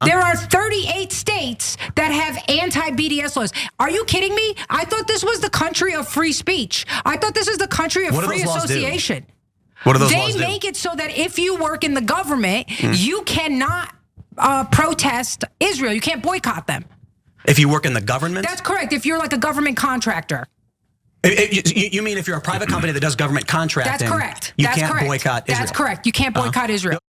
There are 38 states that have anti-BDS laws. Are you kidding me? I thought this was the country of free speech. I thought this is the country of free association. What do those laws do? They make it so that if you work in the government, you cannot protest Israel. You can't boycott them. If you work in the government? That's correct. If you're like a government contractor. You mean if you're a private company that does government contracting? That's correct. You can't boycott Israel. That's correct. You can't boycott Israel.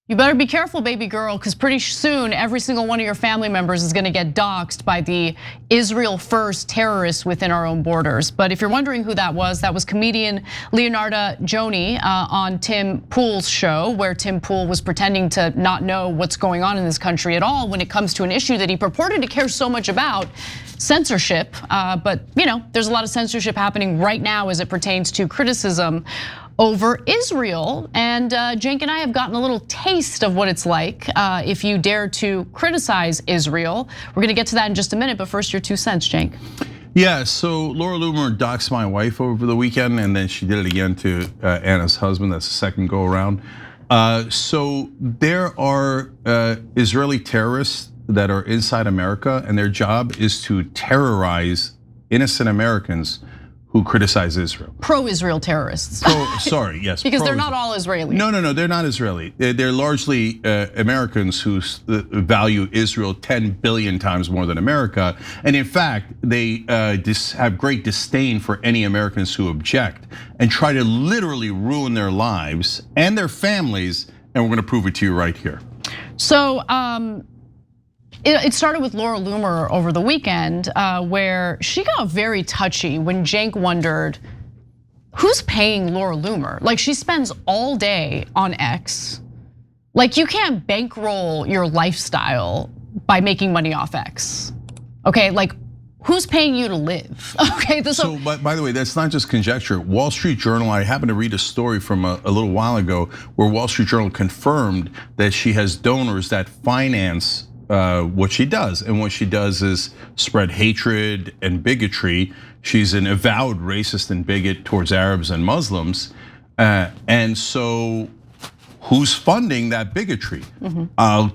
You better be careful, baby girl, because pretty soon every single one of your family members is gonna get doxxed by the Israel first terrorists within our own borders. But if you're wondering who that was comedian Leonardo Joni on Tim Pool's show, where Tim Pool was pretending to not know what's going on in this country at all when it comes to an issue that he purported to care so much about, censorship. But there's a lot of censorship happening right now as it pertains to criticism over Israel. And Cenk and I have gotten a little taste of what it's like if you dare to criticize Israel. We're gonna get to that in just a minute, but first your 2 cents, Cenk. Yeah, so Laura Loomer doxed my wife over the weekend, and then she did it again to Anna's husband. That's the second go around. So there are Israeli terrorists that are inside America, and their job is to terrorize innocent Americans who criticize Israel. Pro-Israel terrorists. Sorry, yes. Because they're not all Israeli. No, they're not Israeli. They're largely Americans who value Israel 10 billion times more than America. And in fact, they have great disdain for any Americans who object and try to literally ruin their lives and their families. And we're gonna prove it to you right here. So, it started with Laura Loomer over the weekend, where she got very touchy when Cenk wondered, who's paying Laura Loomer? Like, she spends all day on X. Like, you can't bankroll your lifestyle by making money off X. Okay, like, who's paying you to live? Okay, so by the way, that's not just conjecture. Wall Street Journal, I happened to read a story from a little while ago where Wall Street Journal confirmed that she has donors that finance what she does. And what she does is spread hatred and bigotry. She's an avowed racist and bigot towards Arabs and Muslims. And so who's funding that bigotry? I'll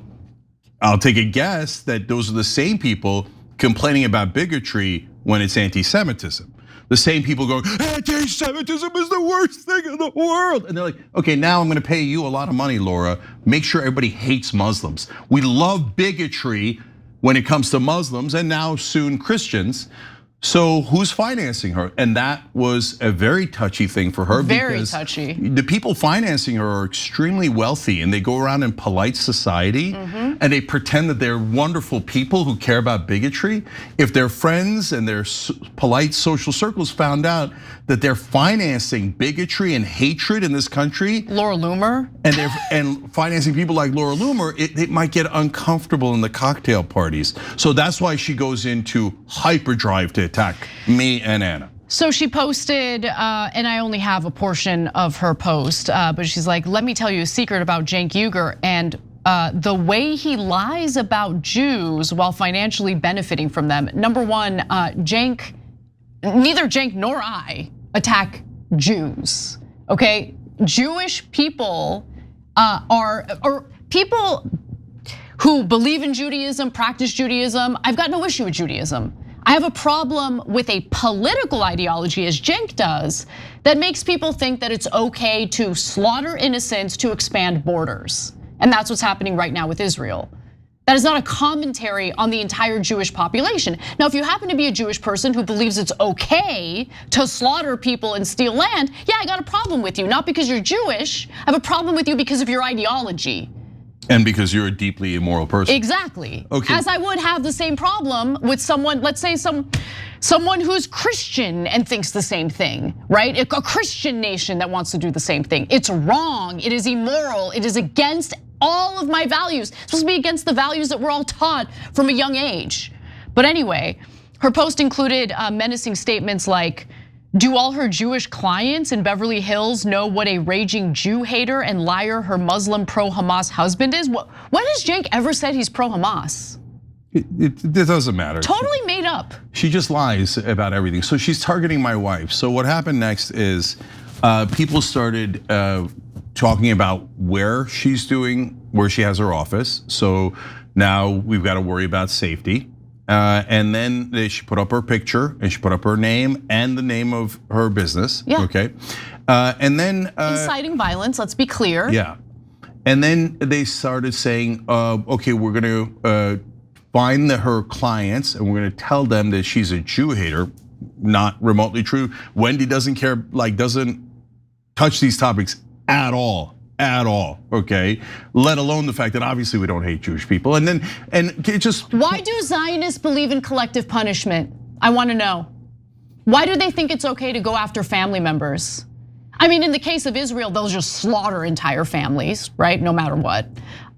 take a guess that those are the same people complaining about bigotry when it's anti-Semitism. The same people going, anti-Semitism is the worst thing in the world. And they're like, okay, now I'm gonna pay you a lot of money, Laura. Make sure everybody hates Muslims. We love bigotry when it comes to Muslims and now soon Christians. So who's financing her? And that was a very touchy thing for her. Very touchy. The people financing her are extremely wealthy and they go around in polite society and they pretend that they're wonderful people who care about bigotry. If their friends and their polite social circles found out that they're financing bigotry and hatred in this country, Laura Loomer, and financing people like Laura Loomer, it might get uncomfortable in the cocktail parties. So that's why she goes into hyperdrive to attack me and Anna. So she posted, and I only have a portion of her post, but she's like, let me tell you a secret about Cenk Uyger and the way he lies about Jews while financially benefiting from them. Number one, neither Cenk nor I attack Jews, okay? Jewish people or people who believe in Judaism, practice Judaism. I've got no issue with Judaism. I have a problem with a political ideology, as Cenk does, that makes people think that it's okay to slaughter innocents to expand borders. And that's what's happening right now with Israel. That is not a commentary on the entire Jewish population. Now, if you happen to be a Jewish person who believes it's okay to slaughter people and steal land, yeah, I got a problem with you. Not because you're Jewish, I have a problem with you because of your ideology. And because you're a deeply immoral person. Exactly. Okay. As I would have the same problem with someone, let's say someone who's Christian and thinks the same thing, right? A Christian nation that wants to do the same thing. It's wrong, it is immoral, it is against all of my values. It's supposed to be against the values that we're all taught from a young age. But anyway, her post included menacing statements like, do all her Jewish clients in Beverly Hills know what a raging Jew hater and liar her Muslim pro-Hamas husband is? When has Cenk ever said he's pro-Hamas? It doesn't matter. Totally made up. She just lies about everything. So she's targeting my wife. So what happened next is people started talking about where she's doing, where she has her office. So Now we've got to worry about safety. And then she put up her picture and she put up her name and the name of her business. Yeah. Okay. And then inciting violence, let's be clear. Yeah. And then they started saying, okay, we're gonna find her clients and we're gonna tell them that she's a Jew hater. Not remotely true. Wendy doesn't care, like doesn't touch these topics at all. Okay, let alone the fact that obviously we don't hate Jewish people. And it just why do Zionists believe in collective punishment? I want to know. Why do they think it's okay to go after family members? I mean, in the case of Israel, they'll just slaughter entire families, right? No matter what.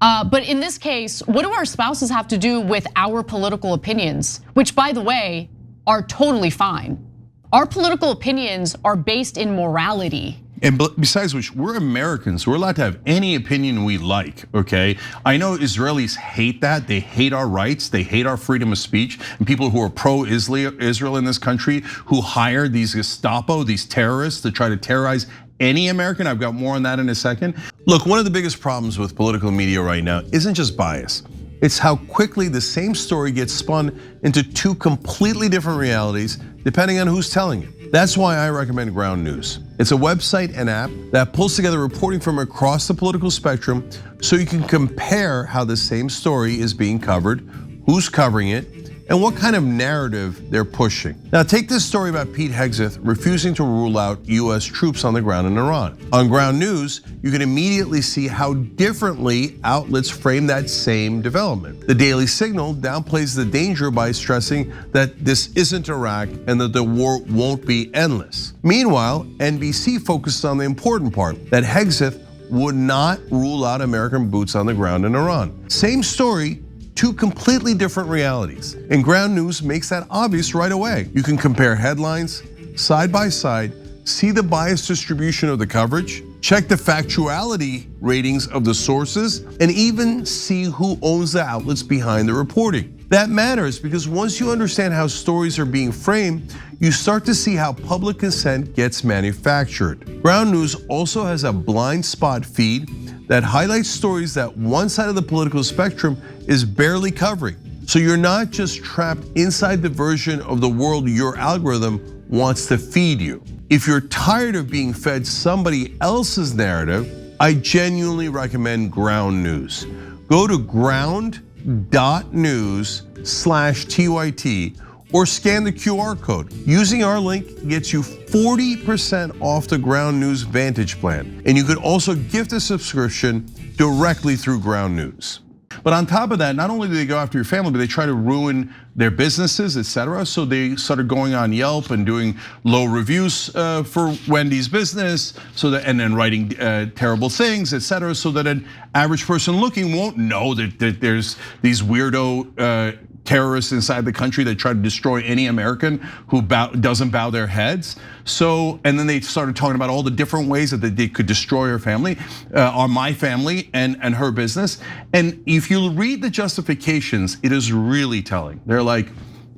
But in this case, what do our spouses have to do with our political opinions? Which, by the way, are totally fine. Our political opinions are based in morality. And besides which, we're Americans. We're allowed to have any opinion we like, okay? I know Israelis hate that. They hate our rights. They hate our freedom of speech. And people who are pro-Israel in this country who hire these Gestapo, these terrorists to try to terrorize any American. I've got more on that in a second. Look, one of the biggest problems with political media right now isn't just bias. It's how quickly the same story gets spun into two completely different realities depending on who's telling it. That's why I recommend Ground News. It's a website and app that pulls together reporting from across the political spectrum so you can compare how the same story is being covered, who's covering it, and what kind of narrative they're pushing. Now take this story about Pete Hegseth refusing to rule out US troops on the ground in Iran. On Ground News, you can immediately see how differently outlets frame that same development. The Daily Signal downplays the danger by stressing that this isn't Iraq and that the war won't be endless. Meanwhile, NBC focuses on the important part, that Hegseth would not rule out American boots on the ground in Iran. Same story, two completely different realities. And Ground News makes that obvious right away. You can compare headlines side by side, see the biased distribution of the coverage, check the factuality ratings of the sources, and even see who owns the outlets behind the reporting. That matters because once you understand how stories are being framed, you start to see how public consent gets manufactured. Ground News also has a blind spot feed that highlights stories that one side of the political spectrum is barely covering. So you're not just trapped inside the version of the world your algorithm wants to feed you. If you're tired of being fed somebody else's narrative, I genuinely recommend Ground News. Go to ground.news/TYT or scan the QR code. Using our link gets you 40% off the Ground News Vantage plan. And you could also gift a subscription directly through Ground News. But on top of that, not only do they go after your family, but they try to ruin their businesses, etc. So they started going on Yelp and doing low reviews for Wendy's business, so that, and then writing terrible things, etc. So that an average person looking won't know that there's these weirdo terrorists inside the country that try to destroy any American who doesn't bow their heads. So, and then they started talking about all the different ways that they could destroy her family, or my family and her business. And if you read the justifications, it is really telling. They're like,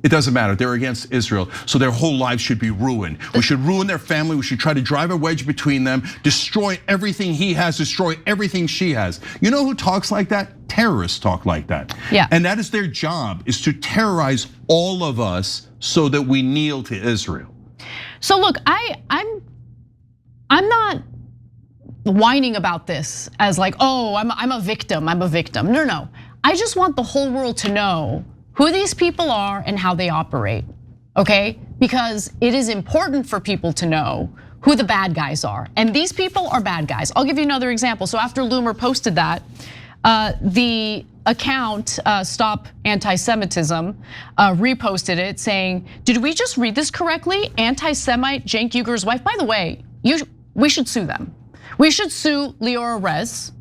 it doesn't matter, they're against Israel, so their whole lives should be ruined. We should ruin their family, we should try to drive a wedge between them, destroy everything he has, destroy everything she has. You know who talks like that? Terrorists talk like that. Yeah. And that is their job, is to terrorize all of us so that we kneel to Israel. So look, I'm not whining about this as like, oh, I'm a victim, I'm a victim. No. I just want the whole world to know who these people are and how they operate, okay? Because it is important for people to know who the bad guys are. And these people are bad guys. I'll give you another example. So after Loomer posted that, the account Stop Anti-Semitism reposted it saying, did we just read this correctly? Anti-Semite Cenk Uyger's wife, by the way, we should sue them. We should sue Leora Rez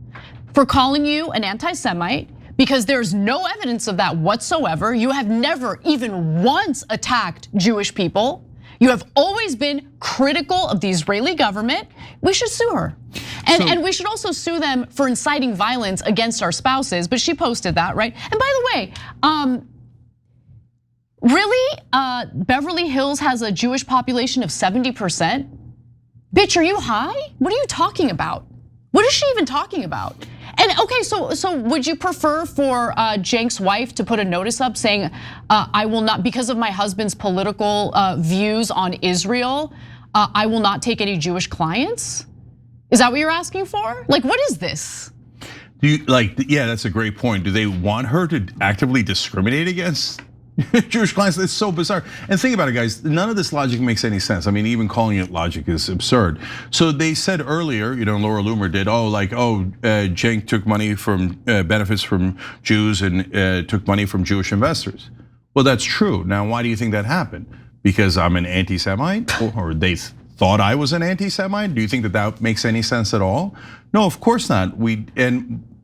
for calling you an anti-Semite, because there's no evidence of that whatsoever. You have never even once attacked Jewish people. You have always been critical of the Israeli government. We should sue her. And we should also sue them for inciting violence against our spouses, but she posted that, right? And by the way, really, Beverly Hills has a Jewish population of 70%? Bitch, are you high? What are you talking about? What is she even talking about? And okay, so would you prefer for Cenk's wife to put a notice up saying, I will not, because of my husband's political views on Israel, I will not take any Jewish clients? Is that what you're asking for? Like, what is this? Do you yeah, that's a great point. Do they want her to actively discriminate against Jewish clients? It's so bizarre. And think about it, guys. None of this logic makes any sense. I mean, even calling it logic is absurd. So they said earlier, Laura Loomer did, Cenk took money from benefits from Jews and took money from Jewish investors. Well, that's true. Now, why do you think that happened? Because I'm an anti-Semite, or they thought I was an anti-Semite? Do you think that makes any sense at all? No, of course not.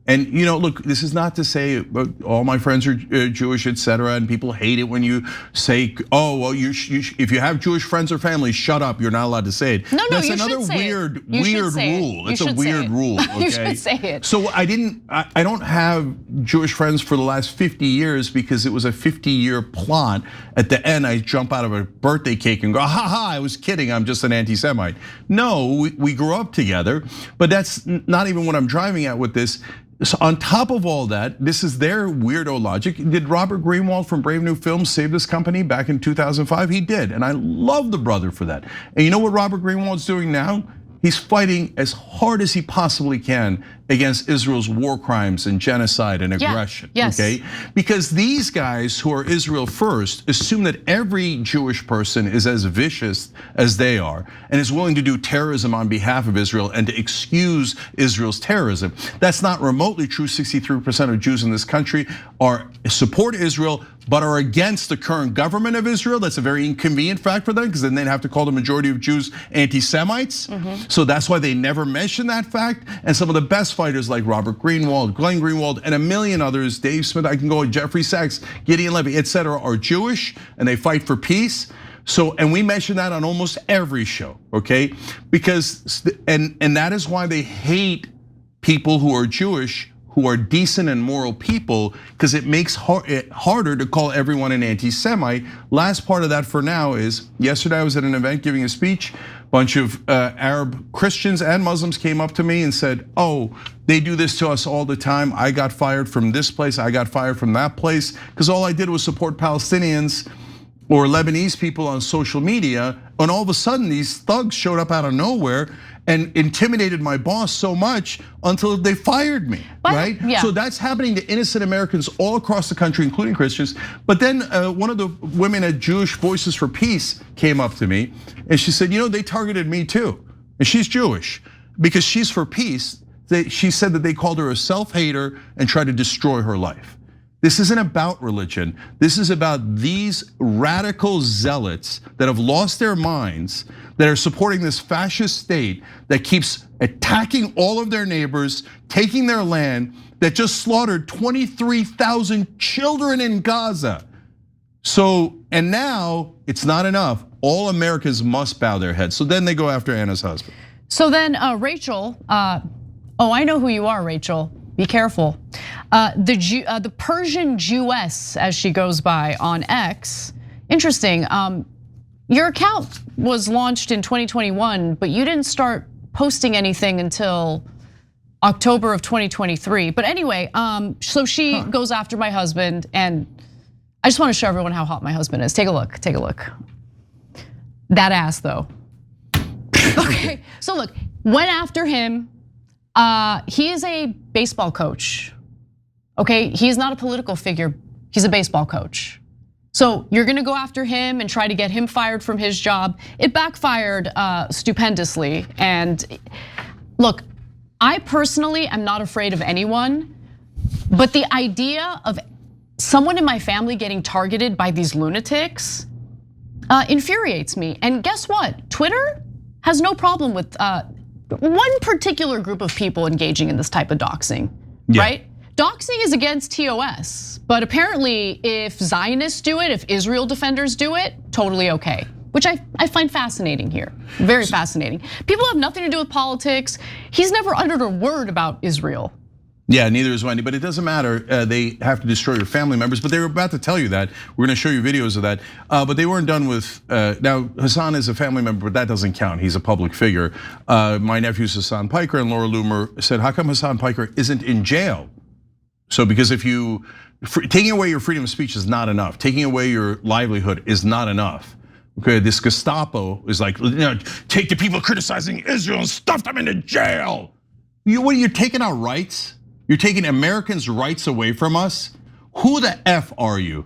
And look, this is not to say all my friends are Jewish, etc. And people hate it when you say, "Oh, well, if you have Jewish friends or family, shut up. You're not allowed to say it." No, that's you another should say weird it. rule. It's a weird rule. Okay? You should say it. So I don't have Jewish friends for the last 50 years because it was a 50-year plot. At the end, I jump out of a birthday cake and go, "Ha ha! I was kidding. I'm just an anti-Semite." No, we grew up together, but that's not even what I'm driving at with this. So on top of all that, this is their weirdo logic. Did Robert Greenwald from Brave New Films save this company back in 2005? He did, and I love the brother for that. And you know what Robert Greenwald's doing now? He's fighting as hard as he possibly can against Israel's war crimes and genocide and aggression, okay? Because these guys who are Israel first assume that every Jewish person is as vicious as they are and is willing to do terrorism on behalf of Israel and to excuse Israel's terrorism. That's not remotely true. 63% of Jews in this country support Israel, but are against the current government of Israel. That's a very inconvenient fact for them because then they'd have to call the majority of Jews anti-Semites. So that's why they never mention that fact. And some of the best fighters like Robert Greenwald, Glenn Greenwald, and a million others, Dave Smith, I can go with Jeffrey Sachs, Gideon Levy, etc., are Jewish and they fight for peace. So, and we mention that on almost every show, okay? Because, and that is why they hate people who are Jewish, who are decent and moral people, because it makes it harder to call everyone an anti-Semite. Last part of that for now is, yesterday I was at an event giving a speech. Bunch of Arab Christians and Muslims came up to me and said, "Oh, they do this to us all the time. I got fired from this place, I got fired from that place, because all I did was support Palestinians or Lebanese people on social media, and all of a sudden these thugs showed up out of nowhere and intimidated my boss so much until they fired me," right? Yeah. So that's happening to innocent Americans all across the country, including Christians. But then one of the women at Jewish Voices for Peace came up to me and she said, they targeted me too. And she's Jewish because she's for peace. She said that they called her a self-hater and tried to destroy her life. This isn't about religion. This is about these radical zealots that have lost their minds, that are supporting this fascist state that keeps attacking all of their neighbors, taking their land, that just slaughtered 23,000 children in Gaza. So, and now it's not enough. All Americans must bow their heads. So then they go after Anna's husband. So then Rachel, I know who you are, Rachel. Be careful. The Persian Jewess, as she goes by on X. Interesting. Your account was launched in 2021, but you didn't start posting anything until October of 2023. But anyway, so she goes after my husband, and I just want to show everyone how hot my husband is. Take a look. Take a look. That ass, though. Okay. So look, went after him. He is a baseball coach, okay? He's not a political figure, he's a baseball coach. So you're gonna go after him and try to get him fired from his job. It backfired stupendously. And look, I personally am not afraid of anyone, but the idea of someone in my family getting targeted by these lunatics infuriates me. And guess what? Twitter has no problem with one particular group of people engaging in this type of doxing, right? Doxing is against TOS, but apparently if Zionists do it, if Israel defenders do it, totally okay. Which I find fascinating here, very fascinating. People have nothing to do with politics. He's never uttered a word about Israel. Yeah, neither is Wendy, but it doesn't matter. They have to destroy your family members, but they were about to tell you that. We're gonna show you videos of that, but they weren't done with, now Hassan is a family member, but that doesn't count. He's a public figure. My nephew's Hassan Piker, and Laura Loomer said, how come Hassan Piker isn't in jail? So because if you, taking away your freedom of speech is not enough. Taking away your livelihood is not enough. Okay, this Gestapo is like, take the people criticizing Israel and stuff them into jail. What are you taking our rights? You're taking Americans' rights away from us? Who the F are you?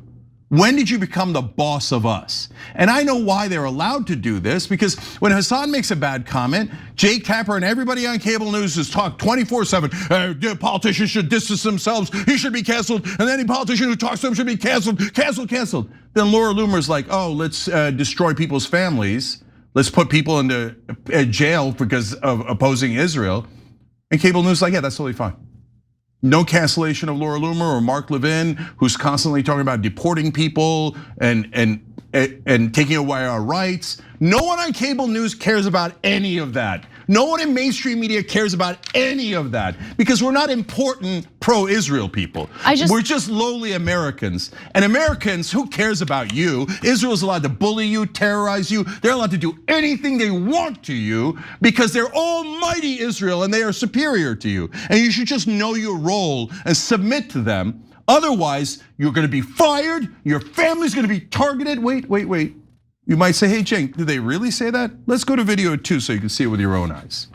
When did you become the boss of us? And I know why they're allowed to do this, because when Hassan makes a bad comment, Jake Tapper and everybody on cable news has talked 24/7. Politicians should distance themselves, he should be canceled, and any politician who talks to him should be canceled, canceled. Then Laura Loomer's like, oh, let's destroy people's families. Let's put people into jail because of opposing Israel. And cable news is like, yeah, that's totally fine. No cancellation of Laura Loomer or Mark Levin, who's constantly talking about deporting people and taking away our rights. No one on cable news cares about any of that. No one in mainstream media cares about any of that, because we're not important pro-Israel people. We're just lowly Americans. And Americans, who cares about you? Israel's allowed to bully you, terrorize you. They're allowed to do anything they want to you because they're almighty Israel and they are superior to you. And you should just know your role and submit to them. Otherwise, you're gonna be fired, your family's gonna be targeted. Wait. You might say, hey, Cenk, did they really say that? Let's go to video 2 so you can see it with your own eyes.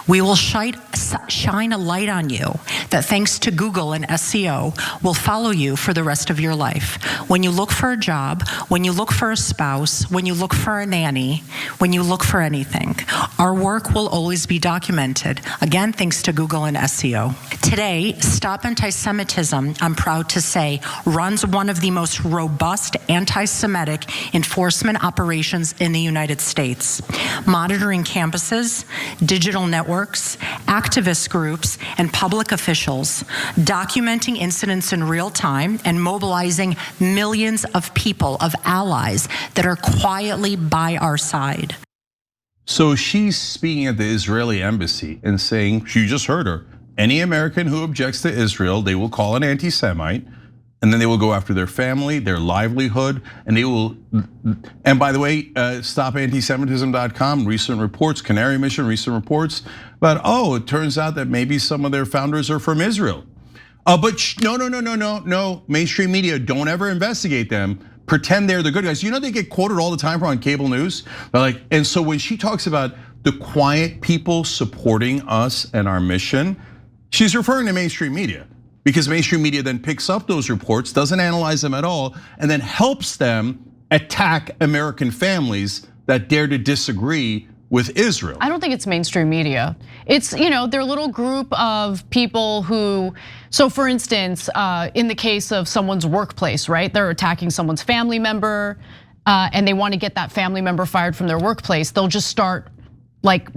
We will shine a light on you that, thanks to Google and SEO, will follow you for the rest of your life. When you look for a job, when you look for a spouse, when you look for a nanny, when you look for anything, our work will always be documented. Again, thanks to Google and SEO. Today, Stop Anti-Semitism, I'm proud to say, runs one of the most robust anti-Semitic enforcement operations in the United States, monitoring campuses, digital networks, activist groups, and public officials, documenting incidents in real time and mobilizing millions of people, of allies that are quietly by our side. So she's speaking at the Israeli embassy and saying, you just heard her, any American who objects to Israel, they will call an anti-Semite, and then they will go after their family, their livelihood, and they will, and by the way, stopantisemitism.com, recent reports, Canary Mission, recent reports, but it turns out that maybe some of their founders are from Israel. But no, mainstream media, don't ever investigate them. Pretend they're the good guys. You know they get quoted all the time on cable news. They're like, and so when she talks about the quiet people supporting us and our mission, she's referring to mainstream media. Because mainstream media then picks up those reports, doesn't analyze them at all, and then helps them attack American families that dare to disagree with Israel. I don't think it's mainstream media. It's, they're a little group of people who, so for instance, in the case of someone's workplace, right? They're attacking someone's family member, and they want to get that family member fired from their workplace. They'll just start like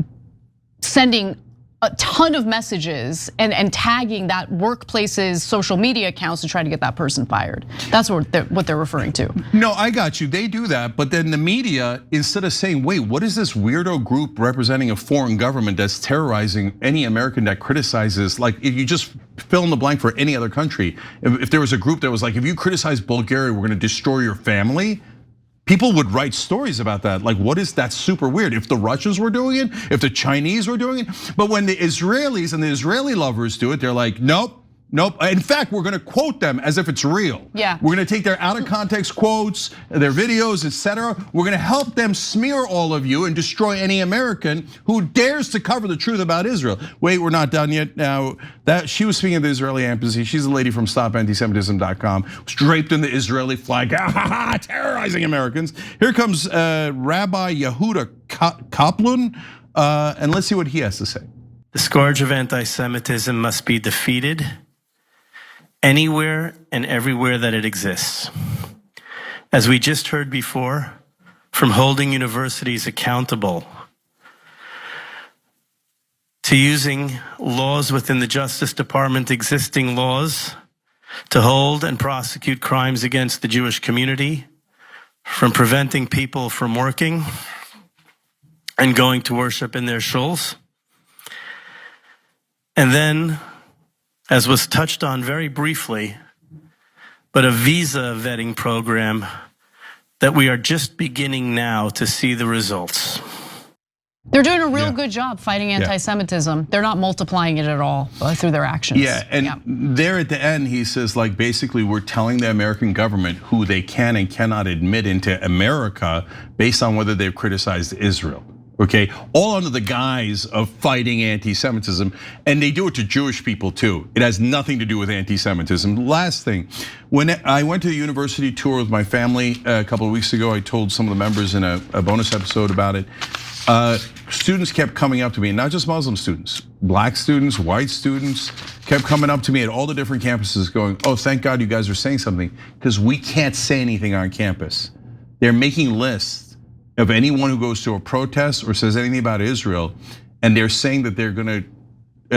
sending a ton of messages and tagging that workplace's social media accounts to try to get that person fired. That's what they're referring to. No, I got you, they do that, but then the media, instead of saying, wait, what is this weirdo group representing a foreign government that's terrorizing any American that criticizes, like if you just fill in the blank for any other country. If there was a group that was like, if you criticize Bulgaria, we're gonna destroy your family. People would write stories about that. Like, what is that? Super weird. If the Russians were doing it, if the Chinese were doing it. But when the Israelis and the Israeli lovers do it, they're like, nope. In fact, we're gonna quote them as if it's real. Yeah. We're gonna take their out of context quotes, their videos, etc. We're gonna help them smear all of you and destroy any American who dares to cover the truth about Israel. Wait, we're not done yet. Now, that she was speaking of the Israeli embassy. She's a lady from stopantisemitism.com, draped in the Israeli flag, terrorizing Americans. Here comes Rabbi Yehuda Kaplan, and let's see what he has to say. The scourge of anti-Semitism must be defeated anywhere and everywhere that it exists. As we just heard before, from holding universities accountable to using laws within the Justice Department, existing laws, to hold and prosecute crimes against the Jewish community, from preventing people from working and going to worship in their shuls, and then as was touched on very briefly, but a visa vetting program that we are just beginning now to see the results. They're doing a real good job fighting anti-Semitism. They're not multiplying it at all through their actions. Yeah, and there at the end, he says, like, basically, we're telling the American government who they can and cannot admit into America based on whether they've criticized Israel. Okay, all under the guise of fighting anti-Semitism, and they do it to Jewish people too. It has nothing to do with anti-Semitism. Last thing, when I went to the university tour with my family a couple of weeks ago, I told some of the members in a bonus episode about it. Students kept coming up to me, not just Muslim students, black students, white students, kept coming up to me at all the different campuses going, oh, thank God you guys are saying something, because we can't say anything on campus. They're making lists of anyone who goes to a protest or says anything about Israel, and they're saying that they're gonna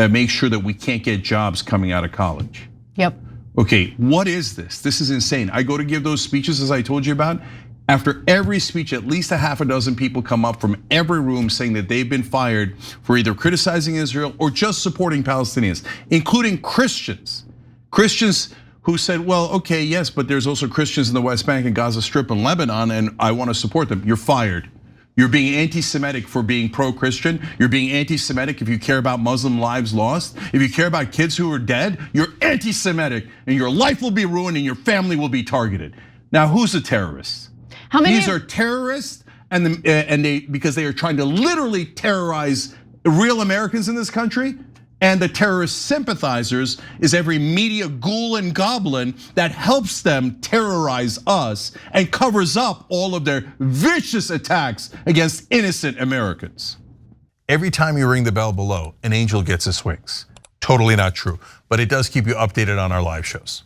make sure that we can't get jobs coming out of college. Yep. Okay, what is this? This is insane. I go to give those speeches as I told you about. After every speech, at least a half a dozen people come up from every room saying that they've been fired for either criticizing Israel or just supporting Palestinians, including Christians. Christians who said, well, okay, yes, but there's also Christians in the West Bank and Gaza Strip and Lebanon, and I want to support them. You're fired. You're being anti-Semitic for being pro-Christian. You're being anti-Semitic if you care about Muslim lives lost. If you care about kids who are dead, you're anti-Semitic, and your life will be ruined and your family will be targeted. Now, who's a terrorist? These are terrorists, and because they are trying to literally terrorize real Americans in this country. And the terrorist sympathizers is every media ghoul and goblin that helps them terrorize us and covers up all of their vicious attacks against innocent Americans. Every time you ring the bell below, an angel gets his wings. Totally not true, but it does keep you updated on our live shows.